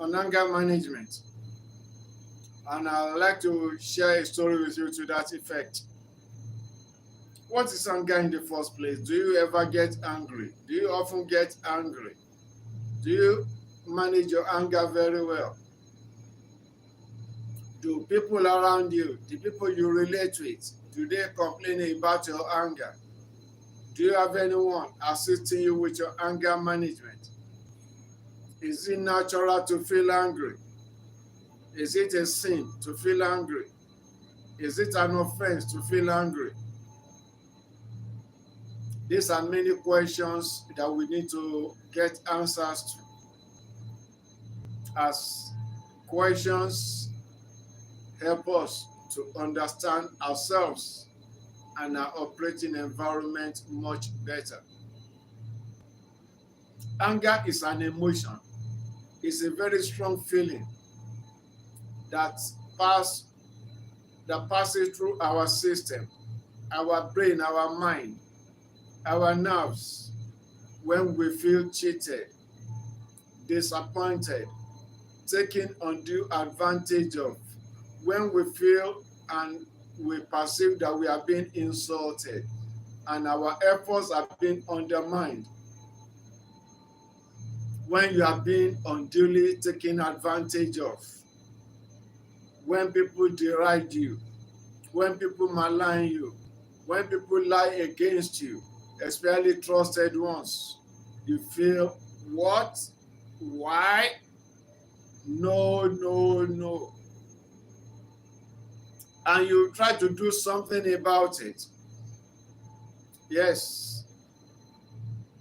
on anger management. And I'd like to share a story with you to that effect. What is anger in the first place? Do you ever get angry? Do you often get angry? Do you manage your anger very well? Do people around you, the people you relate with, do they complain about your anger? Do you have anyone assisting you with your anger management? Is it natural to feel angry? Is it a sin to feel angry? Is it an offense to feel angry? These are many questions that we need to get answers to. As questions help us to understand ourselves and our operating environment much better. Anger is an emotion. It's a very strong feeling that passes through our system, our brain, our mind, our nerves when we feel cheated, disappointed, taken undue advantage of, when we feel and we perceive that we are being insulted and our efforts are being undermined, when you are being unduly taken advantage of, when people deride you, when people malign you, when people lie against you, especially trusted ones, you feel, what? Why? No, no, no. And you try to do something about it. Yes,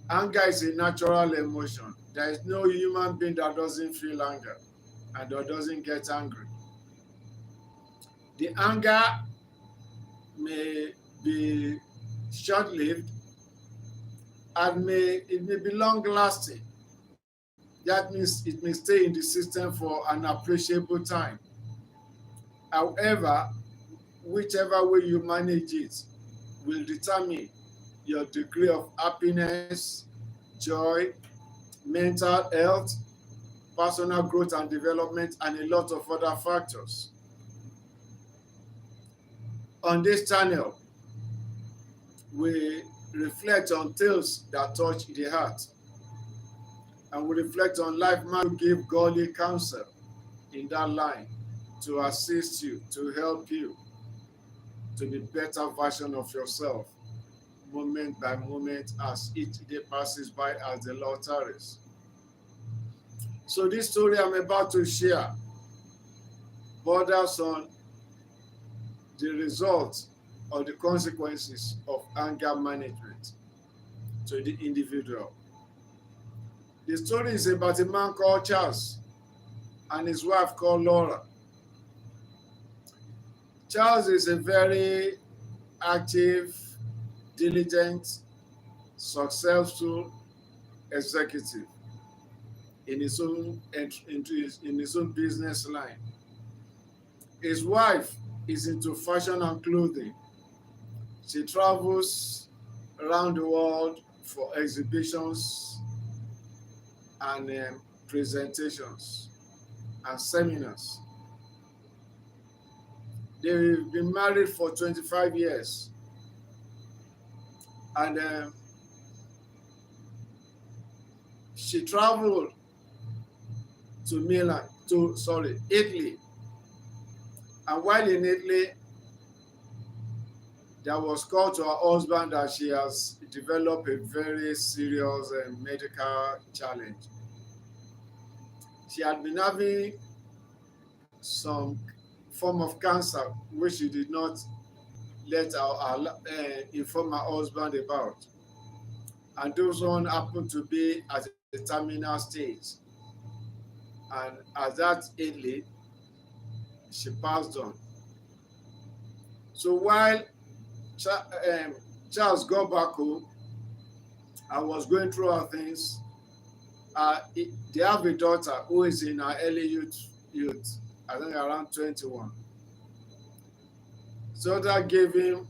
anger is a natural emotion. There is no human being that doesn't feel anger and that doesn't get angry. The anger may be short-lived and it may be long-lasting. That means it may stay in the system for an appreciable time. However, whichever way you manage it will determine your degree of happiness, joy, mental health, personal growth and development, and a lot of other factors. On this channel, we reflect on tales that touch the heart, and we reflect on life man to give godly counsel in that line to assist you, to help you to be better version of yourself, moment by moment, as each day passes by, as the Lord tarries. So this story I'm about to share borders on the results or the consequences of anger management to the individual. The story is about a man called Charles and his wife called Laura. Charles is a very active, diligent, successful executive in his own business line. His wife is into fashion and clothing. She travels around the world for exhibitions and presentations and seminars. They've been married for 25 years. And she traveled to Italy. And while in Italy, there was called to her husband that she has developed a very serious medical challenge. She had been having some form of cancer, which she did not let inform her husband about. And those one happened to be at the terminal stage. And at that Italy, she passed on. So while Charles got back home and was going through her things, they have a daughter who is in her early youth, I think around 21. So that gave him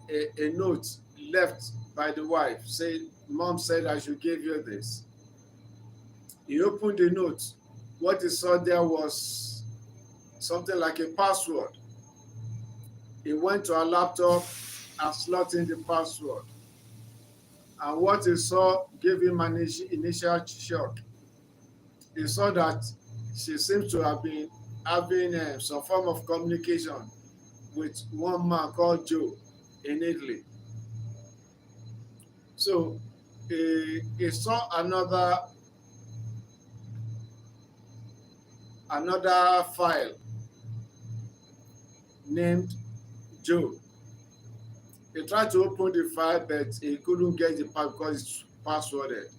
a note left by the wife, saying, Mom said I should give you this. He opened the note What he saw there was something like a password. He went to her laptop and slotted in the password. And what he saw gave him an initial shock. He saw that she seems to have been having some form of communication with one man called Joe in Italy. So he saw another file named Joe. He tried to open the file, but he couldn't get the file because it's passworded.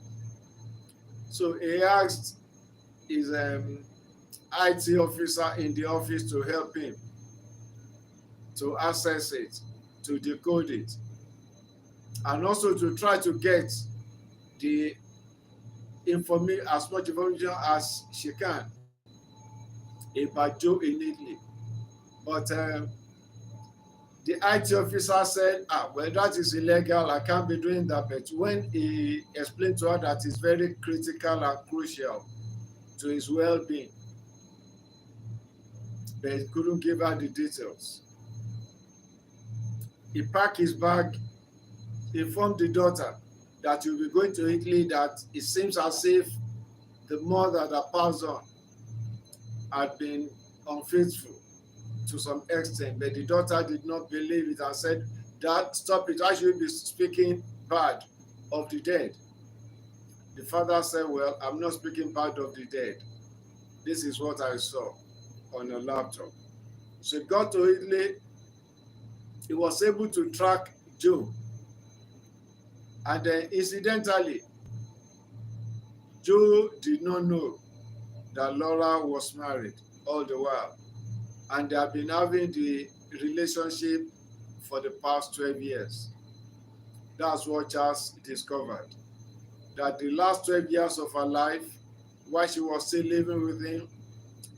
So he asked his IT officer in the office to help him to access it, to decode it, and also to try to get the as much information as she can about Joe in Italy. But the IT officer said, well, that is illegal. I can't be doing that. But when he explained to her that it's very critical and crucial to his well-being, but he couldn't give her the details. He packed his bag, informed the daughter that he'll be going to Italy, that it seems as if the mother that passed on had been unfaithful to some extent, but the daughter did not believe it and said, "Dad, stop it. I should be speaking bad of the dead." The father said, "Well, I'm not speaking bad of the dead. This is what I saw on a laptop." So he got to Italy. He was able to track Joe. And then incidentally, Joe did not know that Laura was married all the while. And they have been having the relationship for the past 12 years. That's what Charles discovered. That the last 12 years of her life, while she was still living with him,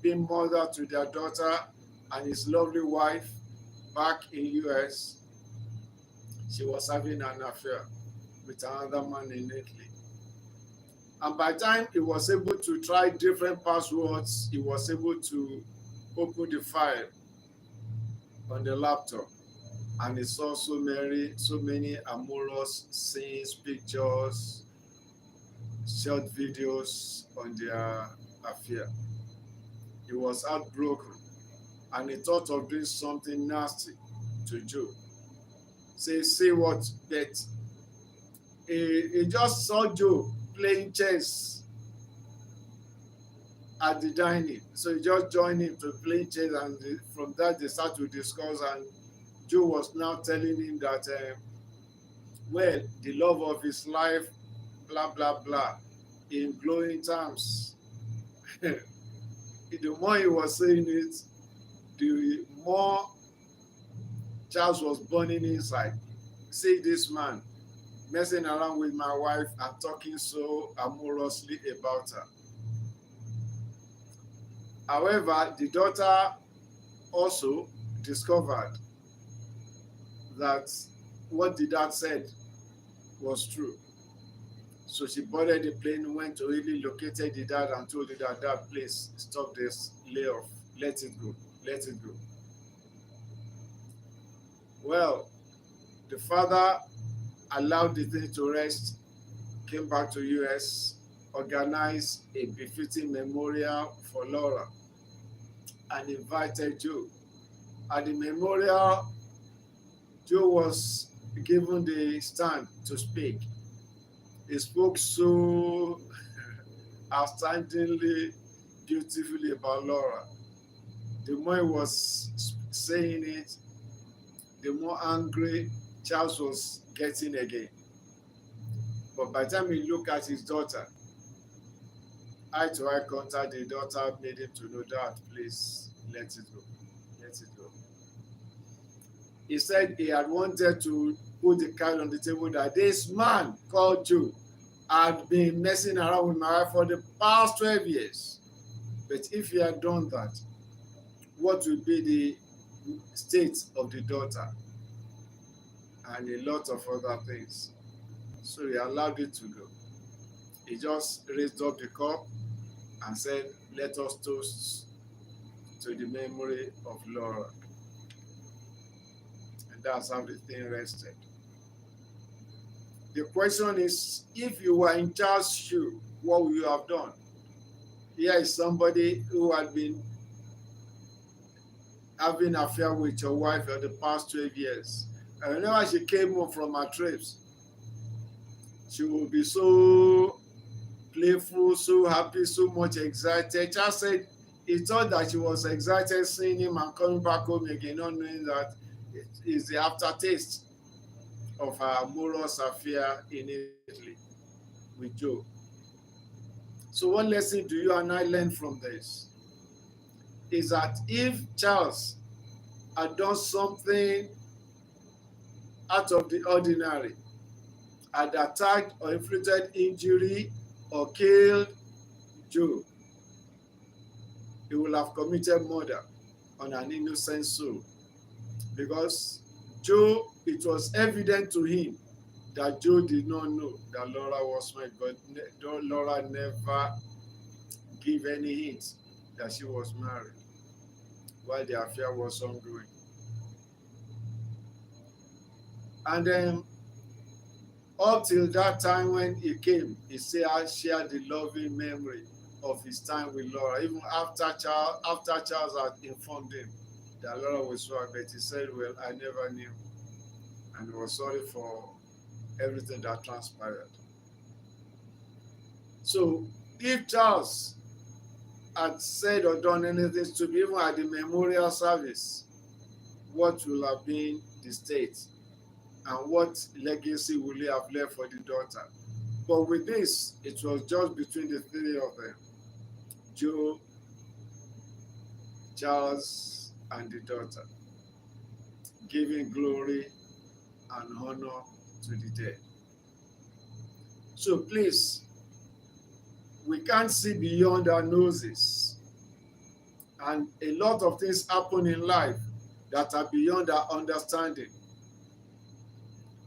being mother to their daughter and his lovely wife back in US, she was having an affair with another man in Italy. And by the time he was able to try different passwords, he was able to open the file on the laptop, and he saw so many amorous scenes, pictures, short videos on their affair. He was heartbroken, and he thought of doing something nasty to Joe. See what? But he just saw Joe playing chess at the dining. So he just joined him to play chess, and from that they start to discuss, and Joe was now telling him that, well, the love of his life, blah, blah, blah, in glowing terms. The more he was saying it, the more Charles was burning inside. See this man messing around with my wife and talking so amorously about her. However, the daughter also discovered that what the dad said was true. So she boarded the plane, went to Italy, located the dad, and told the dad, "Dad, please stop this layoff. Let it go. Let it go." Well, the father allowed the thing to rest, came back to US, organized a befitting memorial for Laura, and invited Joe. At the memorial, Joe was given the stand to speak. He spoke so outstandingly, beautifully about Laura. The more he was saying it, the more angry Charles was getting again. But by the time he looked at his daughter, eye to eye contact, the daughter made him to know, "Dad, please let it go. Let it go." He said he had wanted to put the card on the table that this man called Joe had been messing around with my wife for the past 12 years. But if he had done that, what would be the state of the daughter? And a lot of other things. So he allowed it to go. He just raised up the cup and said, let us toast to the memory of Laura. And that's how the thing rested. The question is, if you were in Charles' shoe, what would you have done? Here is somebody who had been having an affair with your wife for the past 12 years. And whenever she came home from her trips, she would be so playful, so happy, so much excited. Charles said he thought that she was excited seeing him and coming back home again, not knowing that it is the aftertaste of her amorous affair in Italy with Joe. So what lesson do you and I learn from this? Is that if Charles had done something out of the ordinary, had attacked or inflicted injury or killed Joe, he will have committed murder on an innocent soul. Because Joe, it was evident to him that Joe did not know that Laura was married, but Laura never gave any hint that she was married while the affair was ongoing. And then up till that time when he came, he shared the loving memory of his time with Laura, even after Charles had informed him that Laura was married, but he said, well, I never knew. And he was sorry for everything that transpired. So if Charles had said or done anything stupid, even at the memorial service, what will have been the state? And what legacy will he have left for the daughter? But with this, it was just between the three of them, Joe, Charles, and the daughter, giving glory and honor to the dead. So please, we can't see beyond our noses. And a lot of things happen in life that are beyond our understanding.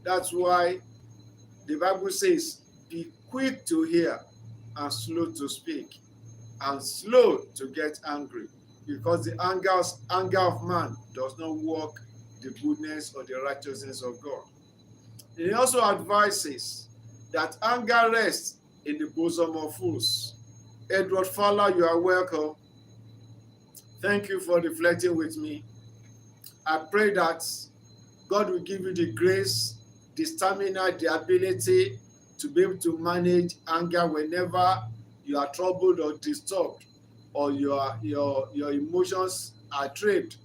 That's why the Bible says, be quick to hear and slow to speak and slow to get angry, because the anger of man does not work the goodness or the righteousness of God. He also advises that anger rests in the bosom of fools. Edward Fowler, you are welcome. Thank you for reflecting with me. I pray that God will give you the grace, the stamina, the ability to be able to manage anger whenever you are troubled or disturbed, or your emotions are tripped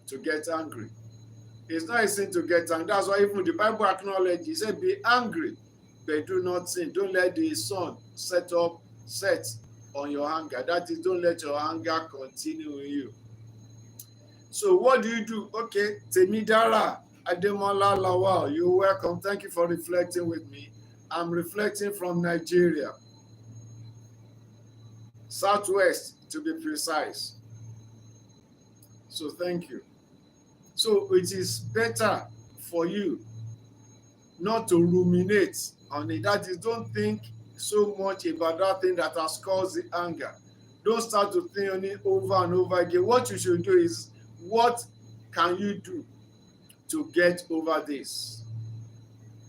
to get angry. It's not a sin to get angry. That's why even the Bible acknowledges, he said, be angry, but do not sin. Don't let the sun set on your anger. That is, don't let your anger continue in you. So what do? Okay, Temidara Ademola Lawal, you're welcome. Thank you for reflecting with me. I'm reflecting from Nigeria, Southwest to be precise. So thank you. So it is better for you not to ruminate on it. That is, don't think so much about that thing that has caused the anger. Don't start to think on it over and over again. What you should do is, what can you do to get over this?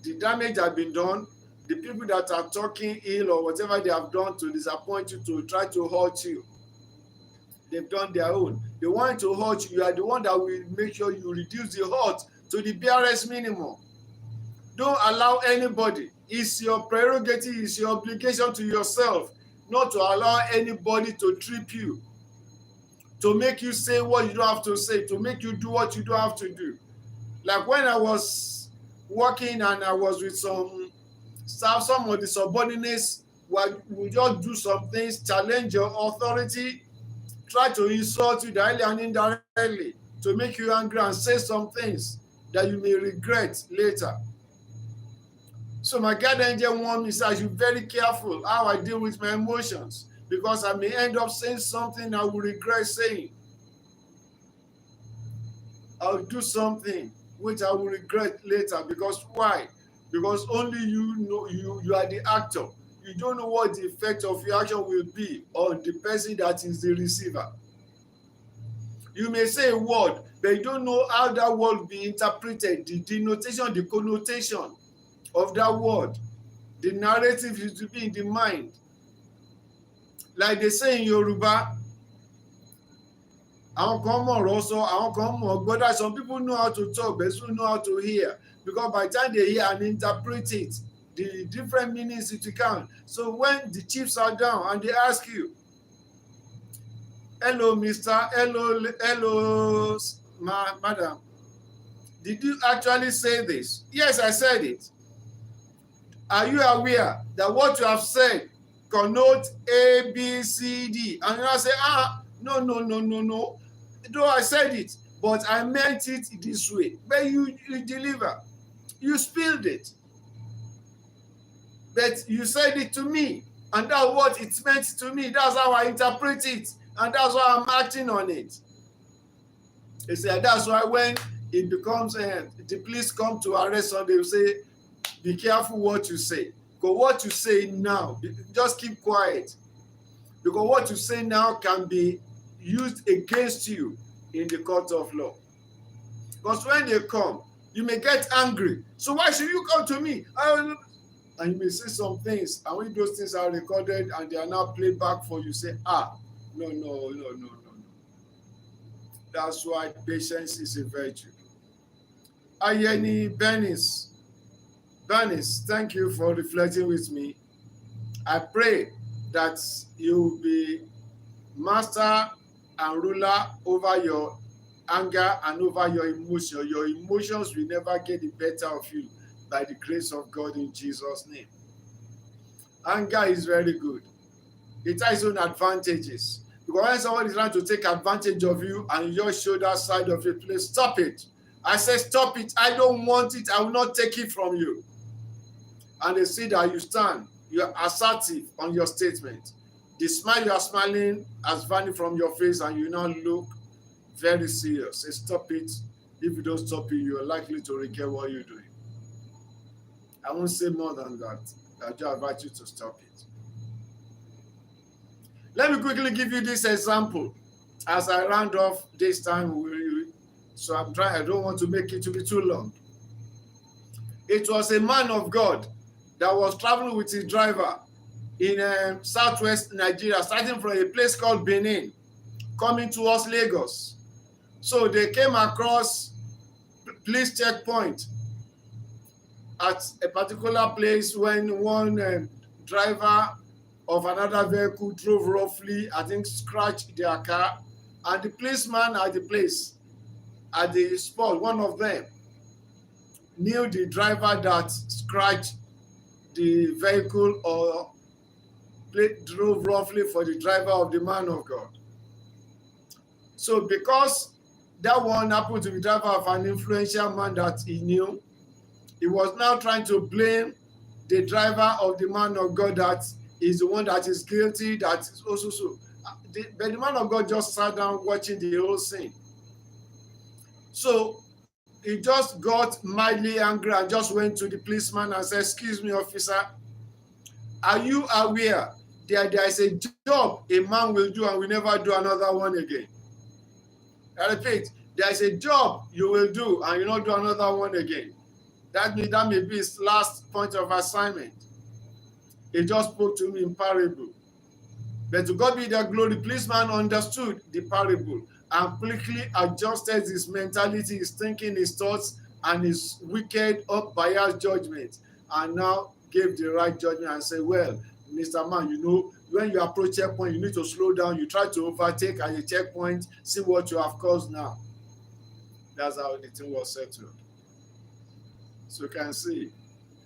The damage has been done. The people that are talking ill or whatever they have done to disappoint you, to try to hurt you, they've done their own. They want to hurt you. You are the one that will make sure you reduce the hurt to the barest minimum. Don't allow anybody. It's your prerogative, it's your obligation to yourself not to allow anybody to trip you, to make you say what you don't have to say, to make you do what you don't have to do. Like when I was working and I was with some staff, some of the subordinates would just do some things, challenge your authority, try to insult you directly and indirectly, to make you angry and say some things that you may regret later. So my guardian angel warned me, so I should be very careful how I deal with my emotions, because I may end up saying something I will regret saying. I'll do something which I will regret later. Because why? Because only you know, you are the actor. you don't know what the effect of your action will be on the person that is the receiver. You may say a word, but you don't know how that word will be interpreted, the denotation, the connotation of that word, the narrative is to be in the mind. Like they say in Yoruba, àwọn kan mọ̀ ọ̀rọ̀ sọ, àwọn kan mọ̀ gbọ́. That some people know how to talk, but some know how to hear. Because by the time they hear and interpret it, the different meanings it can. So when the chiefs are down and they ask you, hello, Mr. Hello, madam, did you actually say this? Yes, I said it. Are you aware that what you have said connotes A, B, C, D? And you say, no. Though I said it, but I meant it this way. But you deliver. You spilled it. But you said it to me. And that's what it meant to me. That's how I interpret it. And that's why I'm acting on it. They say that's why when it becomes, the police come to arrest someone, they will say, be careful what you say. Because what you say now, just keep quiet. Because what you say now can be used against you in the court of law. Because when they come, you may get angry. So why should you come to me? And you may say some things, and when those things are recorded and they are now played back for you, say, no. That's why patience is a virtue. Ayeni Bernice, thank you for reflecting with me. I pray that you will be master and ruler over your anger and over your emotion. Your emotions will never get the better of you by the grace of God in Jesus' name. Anger is very good. It has its own advantages. Because when someone is trying to take advantage of you and you just show that side of it, please stop it. I say, stop it. I don't want it. I will not take it from you. And they see that you stand, you are assertive on your statement. The smile you are smiling has vanished from your face and you now look very serious. Say, stop it. If you don't stop it, you are likely to regret what you're doing. I won't say more than that. I just invite you to stop it. Let me quickly give you this example as I round off this time. So I don't want to make it to be too long. It was a man of God that was traveling with his driver in southwest Nigeria, starting from a place called Benin, coming towards Lagos. So they came across police checkpoint at a particular place when one driver of another vehicle drove roughly, I think scratched their car, and the policeman at the place, at the spot, one of them knew the driver that scratched the vehicle or drove roughly for the driver of the man of God. So because that one happened to be driver of an influential man that he knew, he was now trying to blame the driver of the man of God that is the one that is guilty, that is also so. But the man of God just sat down watching the whole scene. So he just got mildly angry and just went to the policeman and said, excuse me, officer, are you aware that there is a job a man will do and will never do another one again? I repeat, there is a job you will do and you not do another one again. That may be his last point of assignment. He just spoke to me in parable. But to God be the glory, the policeman understood the parable and quickly adjusted his mentality, his thinking, his thoughts, and his wicked or biased judgment, and now gave the right judgment and said, well, Mr. Man, you know, when you approach checkpoint, you need to slow down. You try to overtake at a checkpoint, see what you have caused now. That's how the thing was settled. So you can see,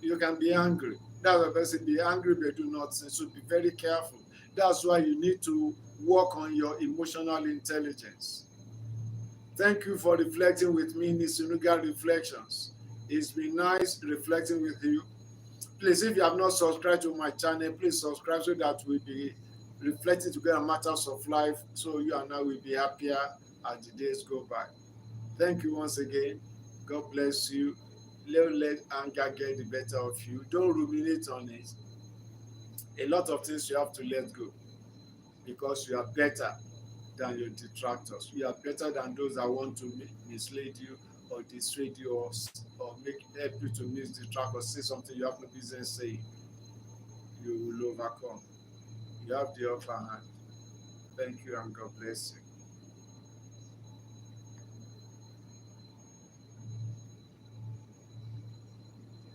you can be angry. That's why I say be angry, but do not sin. So be very careful. That's why you need to work on your emotional intelligence. Thank you for reflecting with me in this Sunuga Reflections. It's been nice reflecting with you. Please, if you have not subscribed to my channel, please subscribe so that we'll be reflecting together on matters of life, so you and I will be happier as the days go by. Thank you once again. God bless you. Don't let anger get the better of you. Don't ruminate on it. A lot of things you have to let go because you are better than your detractors. You are better than those that want to mislead you or dissuade you or make help you to miss the track or say something you have no business saying. You will overcome. You have the upper hand. Thank you and God bless you.